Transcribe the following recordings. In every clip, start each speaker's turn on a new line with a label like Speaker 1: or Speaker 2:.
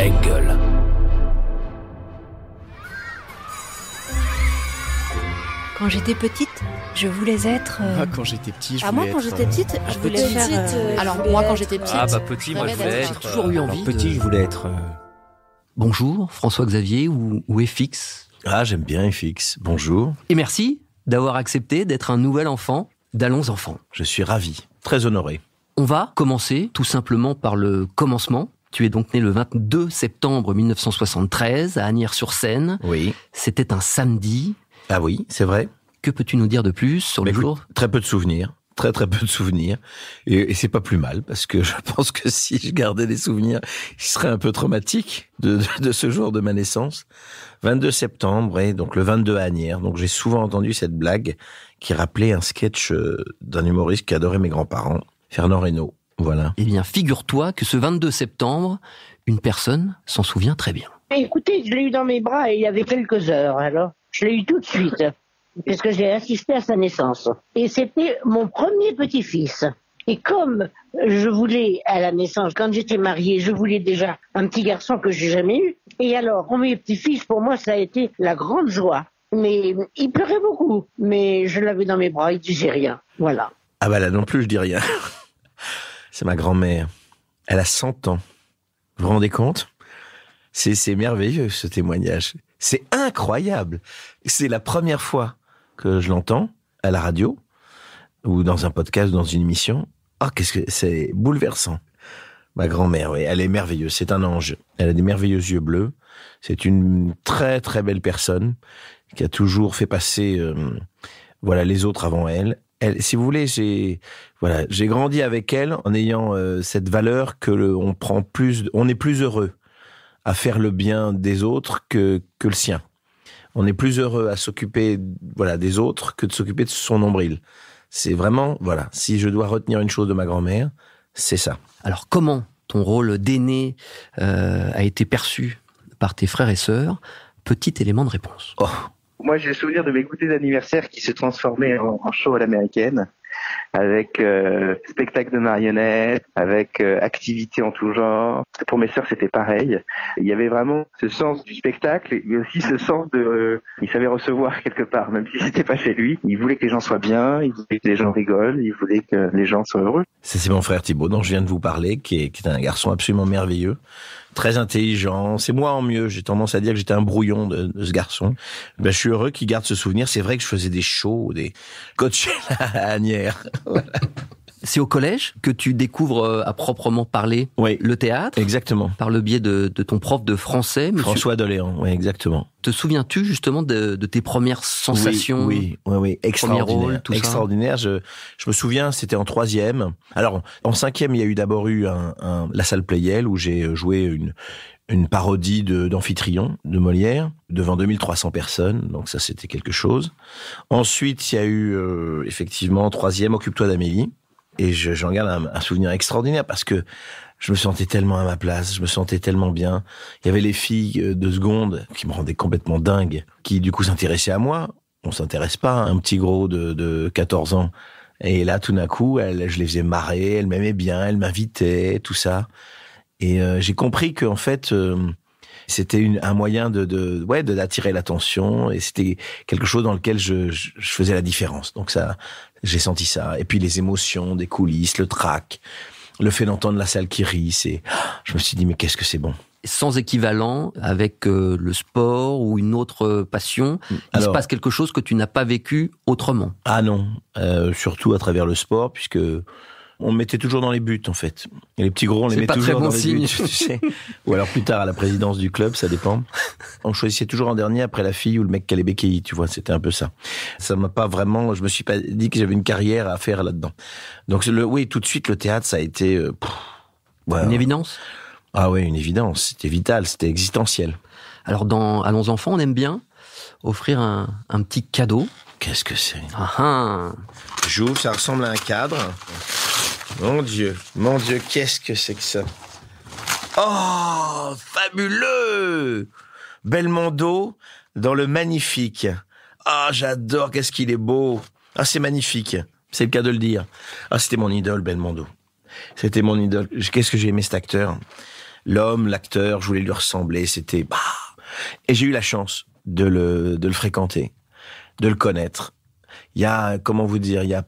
Speaker 1: Engel.
Speaker 2: Quand j'étais petite, je voulais être...
Speaker 3: Quand j'étais petit, je
Speaker 4: moi,
Speaker 3: voulais
Speaker 4: quand
Speaker 3: être...
Speaker 4: j'étais petite, je voulais faire...
Speaker 2: Alors moi, quand j'étais petite...
Speaker 1: Petit, moi je voulais
Speaker 2: J'ai
Speaker 1: être...
Speaker 2: toujours eu envie
Speaker 3: Petit, je voulais être...
Speaker 5: Bonjour, François-Xavier ou FX.
Speaker 6: Ah, j'aime bien FX. Bonjour.
Speaker 5: Et merci d'avoir accepté d'être un nouvel enfant d'Allons Enfants.
Speaker 6: Je suis ravi, très honoré.
Speaker 5: On va commencer tout simplement par le commencement. Tu es donc né le 22 septembre 1973 à Asnières-sur-Seine.
Speaker 6: Oui.
Speaker 5: C'était un samedi.
Speaker 6: Ah oui, c'est vrai.
Speaker 5: Que peux-tu nous dire de plus sur le jour ?
Speaker 6: Très peu de souvenirs. Très peu de souvenirs. Et c'est pas plus mal, parce que je pense que si je gardais des souvenirs, il serait un peu traumatique de ce jour de ma naissance. 22 septembre, et donc le 22 à Asnières. Donc j'ai souvent entendu cette blague qui rappelait un sketch d'un humoriste qui adorait mes grands-parents, Fernand Reynaud. Voilà.
Speaker 5: Eh bien, figure-toi que ce 22 septembre, une personne s'en souvient très bien.
Speaker 7: Écoutez, je l'ai eu dans mes bras et il y avait quelques heures, alors. Je l'ai eu tout de suite, puisque j'ai assisté à sa naissance. Et c'était mon premier petit-fils. Et comme je voulais, à la naissance, quand j'étais mariée, je voulais déjà un petit garçon que j'ai jamais eu. Et alors, premier petit-fils, pour moi, ça a été la grande joie. Mais il pleurait beaucoup. Mais je l'avais dans mes bras, il disait rien. Voilà.
Speaker 6: Ah bah là non plus, je dis rien. C'est ma grand-mère. Elle a 100 ans. Vous vous rendez compte ? C'est merveilleux, ce témoignage. C'est incroyable. C'est la première fois que je l'entends à la radio ou dans un podcast, dans une émission. Ah, qu'est-ce que c'est bouleversant. Ma grand-mère, oui, elle est merveilleuse. C'est un ange. Elle a des merveilleux yeux bleus. C'est une très très belle personne qui a toujours fait passer, les autres avant elle. Si vous voulez, j'ai grandi avec elle en ayant cette valeur que on est plus heureux à faire le bien des autres que le sien. On est plus heureux à s'occuper des autres que de s'occuper de son nombril. C'est vraiment, si je dois retenir une chose de ma grand-mère, c'est ça.
Speaker 5: Alors comment ton rôle d'aîné a été perçu par tes frères et sœurs ? Petit élément de réponse.
Speaker 6: Oh.
Speaker 8: Moi, j'ai le souvenir de mes goûters d'anniversaire qui se transformaient en show à l'américaine, avec spectacle de marionnettes, avec activités en tout genre. Pour mes sœurs, c'était pareil. Il y avait vraiment ce sens du spectacle, mais aussi ce sens il savait recevoir quelque part, même si c'était pas chez lui. Il voulait que les gens soient bien, il voulait que les gens rigolent, il voulait que les gens soient heureux.
Speaker 6: Ça, c'est mon frère Thibaut, dont je viens de vous parler, qui est un garçon absolument merveilleux. Très intelligent, c'est moi en mieux. J'ai tendance à dire que j'étais un brouillon de ce garçon. Je suis heureux qu'il garde ce souvenir. C'est vrai que je faisais des shows, des Coachella à Asnières. Voilà.
Speaker 5: C'est au collège que tu découvres à proprement parler le théâtre.
Speaker 6: Exactement.
Speaker 5: Par le biais de ton prof de français, monsieur.
Speaker 6: François Doléan, oui, exactement.
Speaker 5: Te souviens-tu justement de tes premières sensations ?
Speaker 6: Oui. Extraordinaire.
Speaker 5: Premier rôle, tout
Speaker 6: extraordinaire. Ça. Je me souviens, c'était en 3e. Alors, en 5e, il y a eu d'abord la salle Pleyel où j'ai joué une parodie d'Amphitryon de Molière devant 2300 personnes. Donc ça, c'était quelque chose. Ensuite, il y a eu effectivement en 3e, Occupe-toi d'Amélie. Et j'en garde un souvenir extraordinaire parce que je me sentais tellement à ma place, je me sentais tellement bien. Il y avait les filles de seconde qui me rendaient complètement dingue, qui du coup s'intéressaient à moi. On s'intéresse pas à un petit gros de 14 ans. Et là, tout d'un coup, je les faisais marrer, elles m'aimaient bien, elles m'invitaient, tout ça. Et j'ai compris qu'en fait, c'était un moyen d'attirer l'attention et c'était quelque chose dans lequel je faisais la différence. Donc ça, j'ai senti ça. Et puis les émotions des coulisses, le trac, le fait d'entendre la salle qui rit, je me suis dit mais qu'est-ce que c'est bon.
Speaker 5: Sans équivalent avec le sport ou une autre passion, il se passe quelque chose que tu n'as pas vécu autrement.
Speaker 6: Ah non, surtout à travers le sport puisque on me mettait toujours dans les buts, en fait. Et les petits gros, on les met toujours dans les buts, tu sais. Ou alors plus tard à la présidence du club, ça dépend. On choisissait toujours en dernier après la fille ou le mec qui allait béquiller, tu vois. C'était un peu ça. Ça m'a pas vraiment, je me suis pas dit que j'avais une carrière à faire là-dedans. Donc tout de suite, le théâtre, ça a été,
Speaker 5: une évidence?
Speaker 6: Ah oui, une évidence. C'était vital, c'était existentiel.
Speaker 5: Alors dans Allons Enfants, on aime bien offrir un petit cadeau.
Speaker 6: Qu'est-ce que c'est?
Speaker 9: J'ouvre, ça ressemble à un cadre. Mon Dieu, qu'est-ce que c'est que ça?
Speaker 6: Oh, fabuleux! Belmondo dans le Magnifique. Ah, j'adore, qu'est-ce qu'il est beau. Ah, c'est magnifique. C'est le cas de le dire. Ah, c'était mon idole, Belmondo. C'était mon idole. Qu'est-ce que j'ai aimé cet acteur. l'homme, l'acteur, je voulais lui ressembler, c'était... Et j'ai eu la chance de le fréquenter, de le connaître. Il y a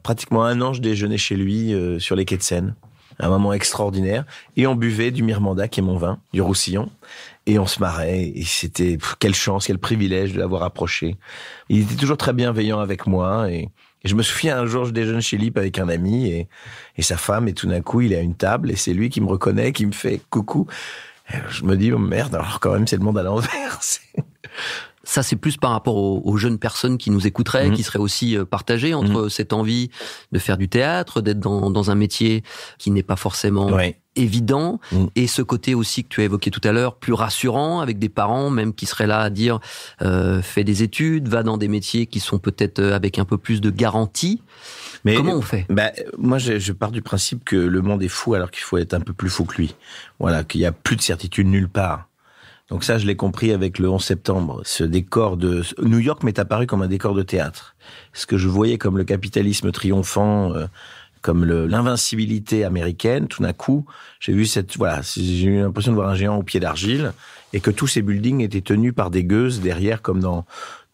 Speaker 6: pratiquement 1 an, je déjeunais chez lui sur les quais de Seine. Un moment extraordinaire. Et on buvait du Mirmanda, qui est mon vin, du Roussillon. Et on se marrait. Et c'était, quelle chance, quel privilège de l'avoir approché. Il était toujours très bienveillant avec moi. Et je me souviens, un jour, je déjeune chez Lip avec un ami et sa femme. Et tout d'un coup, il est à une table et c'est lui qui me reconnaît, qui me fait coucou. Et je me dis, oh merde, alors quand même, c'est le monde à l'envers.
Speaker 5: Ça, c'est plus par rapport aux jeunes personnes qui nous écouteraient, qui seraient aussi partagées entre cette envie de faire du théâtre, d'être dans un métier qui n'est pas forcément évident, et ce côté aussi que tu as évoqué tout à l'heure, plus rassurant, avec des parents même qui seraient là à dire fais des études, va dans des métiers qui sont peut-être avec un peu plus de garantie. Mais comment on fait ?
Speaker 6: Moi, je pars du principe que le monde est fou alors qu'il faut être un peu plus fou que lui. Voilà, qu'il n'y a plus de certitude nulle part. Donc ça, je l'ai compris avec le 11 septembre. Ce décor de New York m'est apparu comme un décor de théâtre. Ce que je voyais comme le capitalisme triomphant, comme l'invincibilité américaine, tout d'un coup, j'ai eu l'impression de voir un géant au pied d'argile et que tous ces buildings étaient tenus par des gueuses derrière, comme dans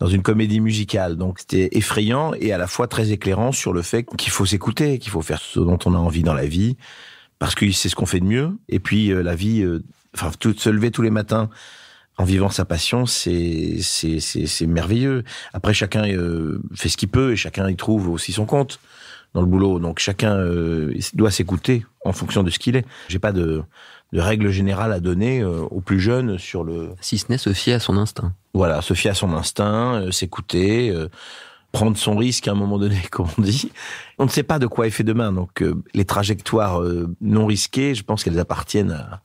Speaker 6: une comédie musicale. Donc c'était effrayant et à la fois très éclairant sur le fait qu'il faut s'écouter, qu'il faut faire ce dont on a envie dans la vie, parce que c'est ce qu'on fait de mieux. Et puis la vie... se lever tous les matins en vivant sa passion, c'est merveilleux. Après, chacun fait ce qu'il peut et chacun y trouve aussi son compte dans le boulot. Donc, chacun doit s'écouter en fonction de ce qu'il est. J'ai pas de règle générale à donner aux plus jeunes sur le...
Speaker 5: Si ce n'est se fier à son instinct.
Speaker 6: Voilà, se fier à son instinct, s'écouter, prendre son risque à un moment donné, comme on dit. On ne sait pas de quoi est fait demain. Donc, les trajectoires non risquées, je pense qu'elles appartiennent à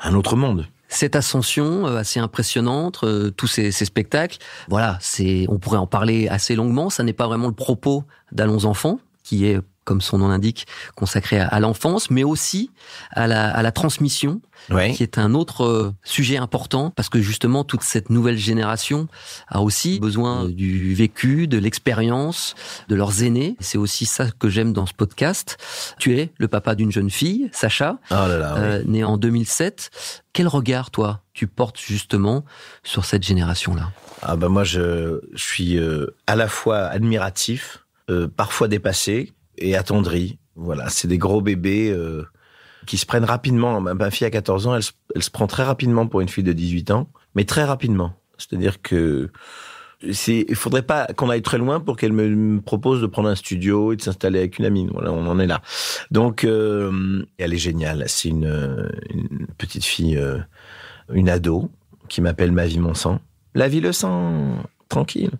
Speaker 6: un autre monde.
Speaker 5: Cette ascension assez impressionnante, tous ces spectacles, voilà, on pourrait en parler assez longuement. Ça n'est pas vraiment le propos d'Allons enfants, qui est, comme son nom l'indique, consacré à l'enfance, mais aussi à la transmission, qui est un autre sujet important, parce que justement, toute cette nouvelle génération a aussi besoin du vécu, de l'expérience, de leurs aînés. C'est aussi ça que j'aime dans ce podcast. Tu es le papa d'une jeune fille, Sacha, née en 2007. Quel regard, toi, tu portes justement sur cette génération-là ?
Speaker 6: Moi, je suis à la fois admiratif, parfois dépassé et attendri. Voilà, c'est des gros bébés qui se prennent rapidement. Ma fille a 14 ans, elle se prend très rapidement pour une fille de 18 ans, mais très rapidement. C'est-à-dire que il faudrait pas qu'on aille très loin pour qu'elle me propose de prendre un studio et de s'installer avec une amie. Voilà, on en est là. Donc, elle est géniale. C'est une petite fille, une ado, qui m'appelle Ma vie, mon sang. La vie, le sang, tranquille.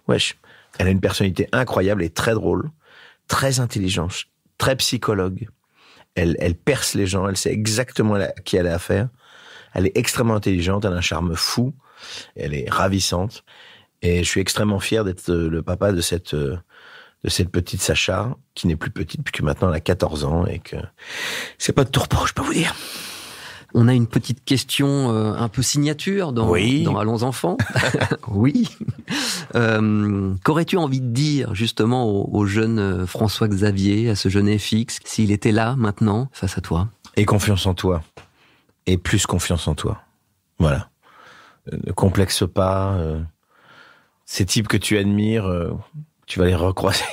Speaker 6: Wesh. Elle a une personnalité incroyable et très drôle, très intelligente, très psychologue. Elle perce les gens, elle sait exactement à qui elle a affaire. Elle est extrêmement intelligente, elle a un charme fou, elle est ravissante. Et je suis extrêmement fier d'être le papa de cette petite Sacha, qui n'est plus petite puisque maintenant elle a 14 ans et que c'est pas de tout repos, je peux vous dire.
Speaker 5: On a une petite question un peu signature dans Allons enfants. Oui. Qu'aurais-tu envie de dire justement au jeune François Xavier, à ce jeune FX, s'il était là maintenant face à toi ?
Speaker 6: Et confiance en toi. Et plus confiance en toi. Voilà. Ne complexe pas. Ces types que tu admires, tu vas les recroiser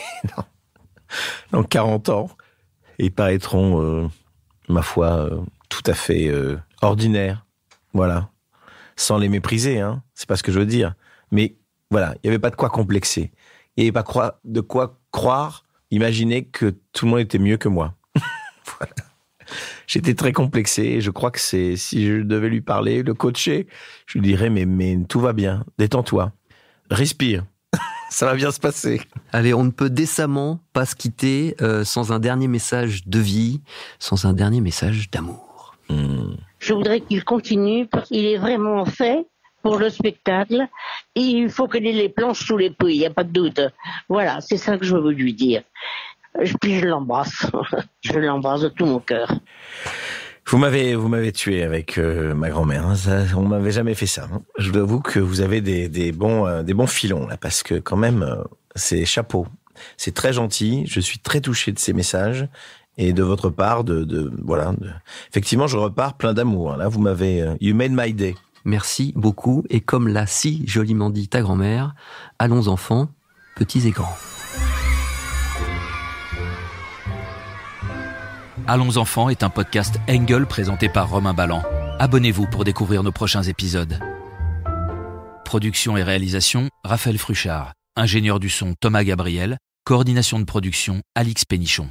Speaker 6: dans 40 ans. Et ils paraîtront, ma foi, tout à fait ordinaires. Voilà. Sans les mépriser, hein. C'est pas ce que je veux dire. Mais voilà, il n'y avait pas de quoi complexer. Il n'y avait pas de quoi croire, imaginer que tout le monde était mieux que moi. Voilà. J'étais très complexé et je crois que si je devais lui parler, le coacher, je lui dirais mais tout va bien, détends-toi, respire, ça va bien se passer.
Speaker 5: Allez, on ne peut décemment pas se quitter sans un dernier message de vie, sans un dernier message d'amour.
Speaker 7: Je voudrais qu'il continue parce qu'il est vraiment fait pour le spectacle et il faut qu'il ait les planches sous les pieds, il n'y a pas de doute. Voilà, c'est ça que je veux lui dire. Puis je l'embrasse. Je l'embrasse de tout mon cœur.
Speaker 6: Vous m'avez tué avec ma grand-mère. Hein. On m'avait jamais fait ça. Hein. Je dois avouer que vous avez des bons filons là, parce que quand même, c'est chapeau. C'est très gentil. Je suis très touché de ces messages Et de votre part, effectivement, je repars plein d'amour. Là, vous m'avez, you made my day.
Speaker 5: Merci beaucoup. Et comme l'a si joliment dit ta grand-mère, allons enfants, petits et grands.
Speaker 1: Allons enfants est un podcast Engel présenté par Romain Ballan. Abonnez-vous pour découvrir nos prochains épisodes. Production et réalisation, Raphaël Fruchard. Ingénieur du son, Thomas Gabriel. Coordination de production, Alix Pénichon.